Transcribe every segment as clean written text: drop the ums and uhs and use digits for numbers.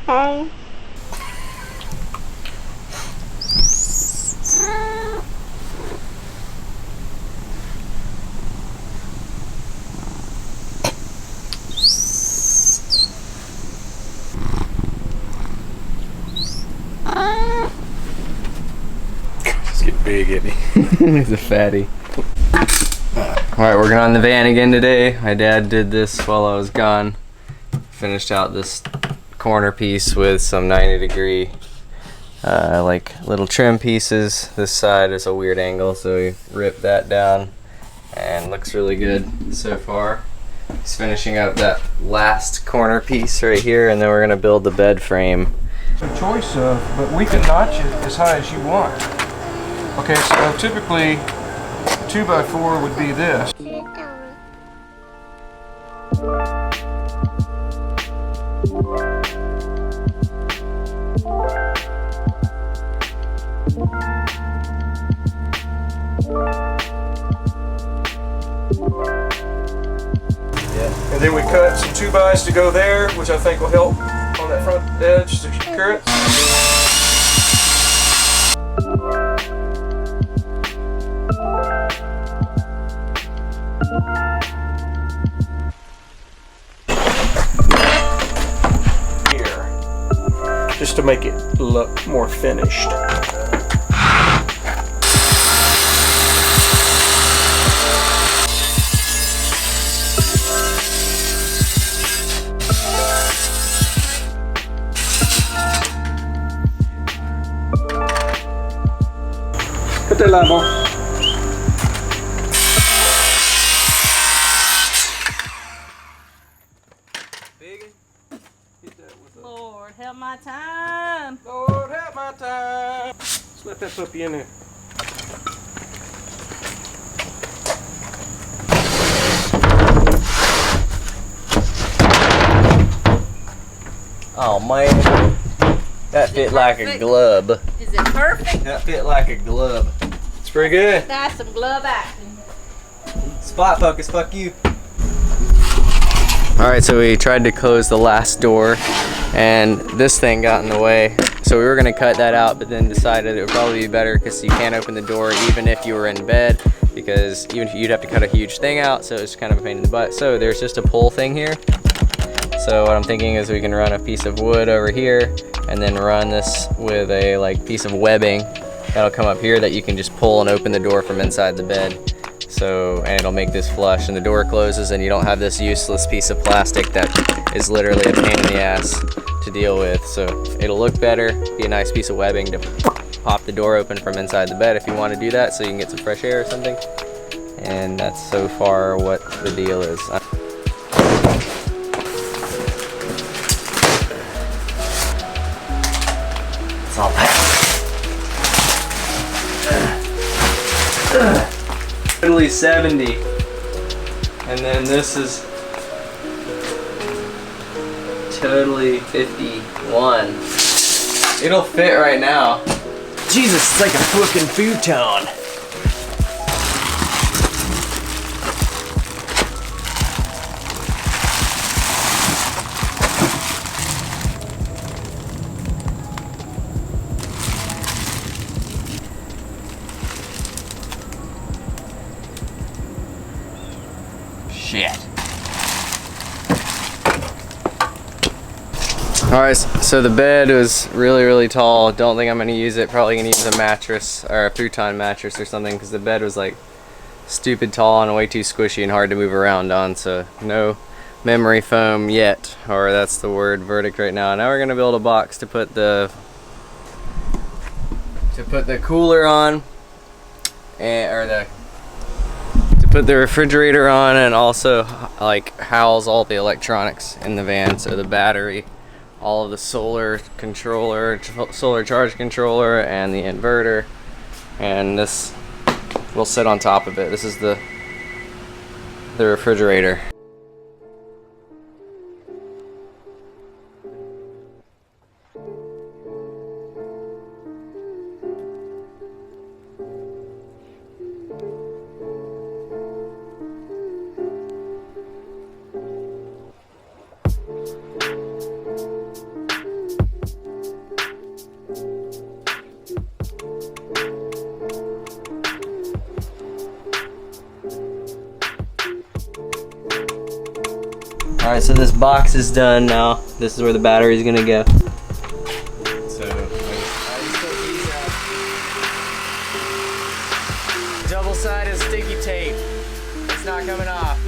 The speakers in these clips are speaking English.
Okay. Just get big at me. He's a fatty. Alright, working on the van again today. My dad did this while I was gone. Finished out this corner piece with some 90-degree like little trim pieces. This side is a weird angle, so we ripped that down and looks really good so far. He's finishing up that last corner piece right here, and then we're gonna build the bed frame. It's a choice of, but we can notch it as high as you want. Okay, so typically 2x4 would be this. Yeah. And then we cut some 2x to go there, which I think will help on that front edge to secure it. Just to make it look more finished. Put that line on. Lord, help my time. Lord, help my time. Let's let that puppy in there. Oh man, that fit like a glove. Is it perfect? That fit like a glove. It's pretty good. That's some glove action. Spot focus, fuck you. Alright, so we tried to close the last door and this thing got in the way. So we were going to cut that out, but then decided it would probably be better because you can't open the door even if you were in bed, because even if you'd have to cut a huge thing out, so it's kind of a pain in the butt. So there's just a pull thing here. So what I'm thinking is we can run a piece of wood over here and then run this with a piece of webbing that'll come up here that you can just pull and open the door from inside the bed. So, and it'll make this flush and the door closes and you don't have this useless piece of plastic that is literally a pain in the ass to deal with. So it'll look better, be a nice piece of webbing to pop the door open from inside the bed if you want to do that, so you can get some fresh air or something. And that's so far what the deal is. It's all packed. Totally 70, and then this is totally 51. It'll fit right now. Jesus, it's like a fucking futon. Shit. Alright, so the bed was really tall. Don't think I'm going to use it. Probably going to use a mattress or a futon mattress or something, because the bed was like stupid tall and way too squishy and hard to move around on. So no memory foam yet, or that's the word verdict right now. Now we're going to build a box to put the cooler on, and put the refrigerator on, and also house all the electronics in the van. So the battery, all of the solar charge controller, and the inverter, and this will sit on top of it. This is the refrigerator. Alright, so this box is done now. This is where the battery is gonna go. So, I just put these double-sided sticky tape. It's not coming off.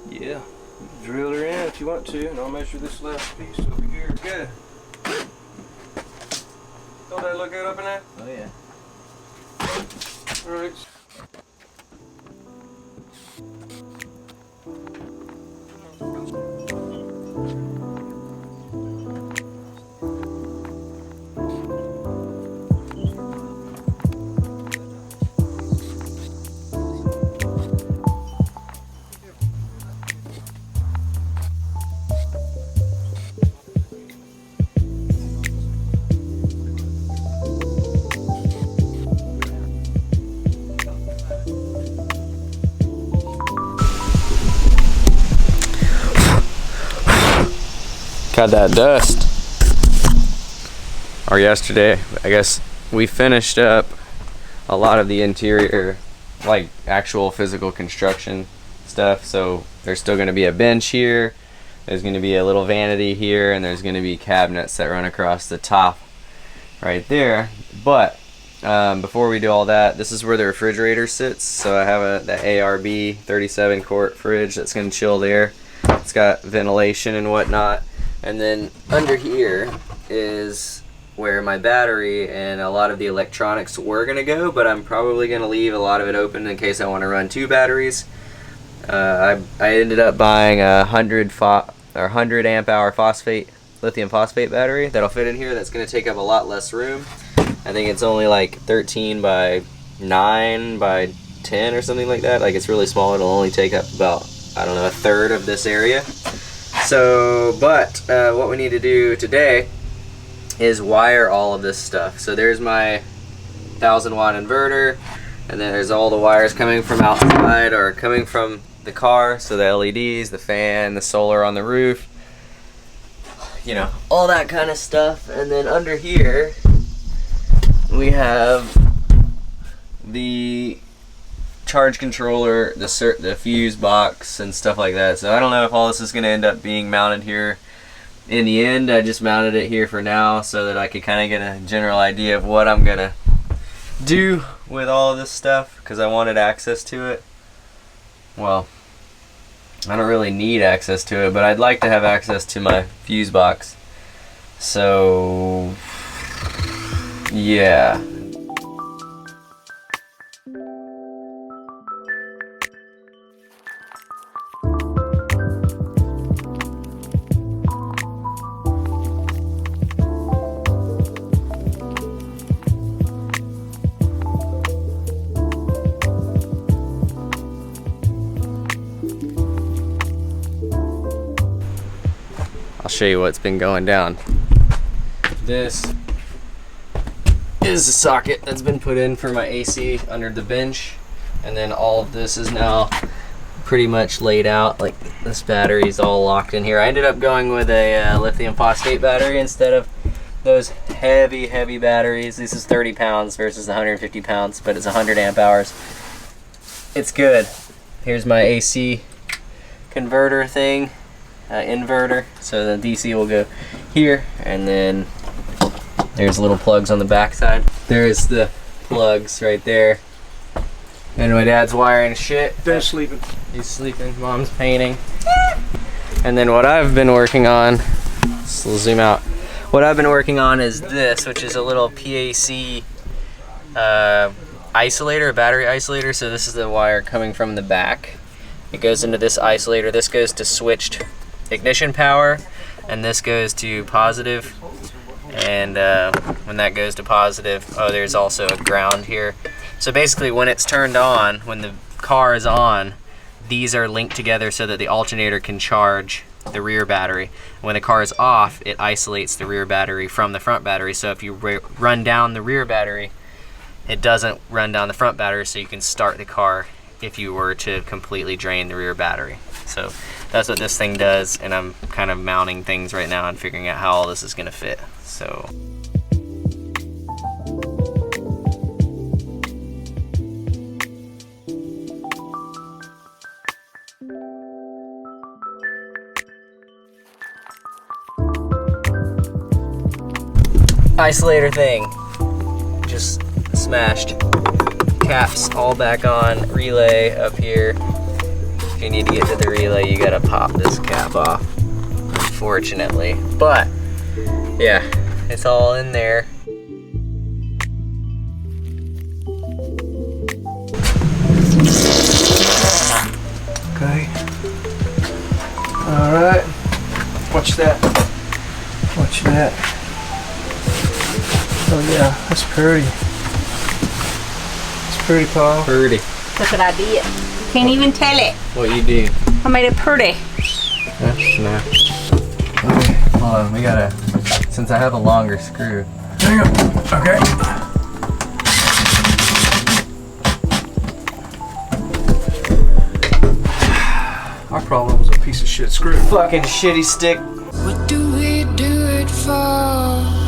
Yeah, drill her in if you want to, and I'll measure this last piece over here. Good. Don't that look good up in there? Oh yeah. All right. Got that dust. Or yesterday, I guess we finished up a lot of the interior, like actual physical construction stuff. So there's still going to be a bench here, there's going to be a little vanity here, and there's going to be cabinets that run across the top right there. But before we do all that, this is where the refrigerator sits. So I have the ARB 37 quart fridge that's going to chill there. It's got ventilation and whatnot. And then under here is where my battery and a lot of the electronics were going to go, but I'm probably going to leave a lot of it open in case I want to run 2 batteries. I ended up buying a 100 amp hour lithium phosphate battery that'll fit in here. That's going to take up a lot less room. I think it's only like 13 by 9 by 10 or something like that. Like, it's really small. It'll only take up about, I don't know, a third of this area. So, but what we need to do today is wire all of this stuff. So there's my 1000-watt inverter, and then there's all the wires coming from outside or coming from the car. So the LEDs, the fan, the solar on the roof, you know, all that kind of stuff. And then under here we have the charge controller, the fuse box, and stuff like that. So I don't know if all this is going to end up being mounted here in the end. I just mounted it here for now so that I could kind of get a general idea of what I'm going to do with all of this stuff, because I wanted access to it. Well, I don't really need access to it, but I'd like to have access to my fuse box. So yeah. I'll show you what's been going down. This is the socket that's been put in for my AC under the bench, and then all of this is now pretty much laid out. Like, this battery is all locked in here. I ended up going with a lithium phosphate battery instead of those heavy batteries. This is 30 pounds versus 150 pounds, but it's 100 amp hours. It's good. Here's my AC converter thing. Inverter, so the DC will go here, and then there's little plugs on the back side. There's the plugs right there, and my dad's wiring shit. Dad's sleeping. He's sleeping. Mom's painting. And then what I've been working on, so we'll zoom out. What I've been working on is this, which is a little PAC isolator, a battery isolator. So this is the wire coming from the back. It goes into this isolator. This goes to switched ignition power, and this goes to positive. And when that goes to positive, oh, there's also a ground here. So basically, when it's turned on, when the car is on, these are linked together so that the alternator can charge the rear battery. When the car is off, it isolates the rear battery from the front battery. So if you run down the rear battery, it doesn't run down the front battery, so you can start the car if you were to completely drain the rear battery. So that's what this thing does, and I'm kind of mounting things right now and figuring out how all this is gonna fit. So isolator thing just smashed. Caps all back on, relay up here. If you need to get to the relay, you gotta pop this cap off, unfortunately. But yeah, it's all in there. Okay. All right. Watch that. Watch that. Oh yeah, that's pretty. It's pretty, Paul. Pretty. Look what I did. Can't even tell it. What you do? I made it pretty. No. Okay, hold on, we gotta, since I have a longer screw. There you go. Okay. Our problem was a piece of shit screw. Fucking shitty stick. What do we do it for?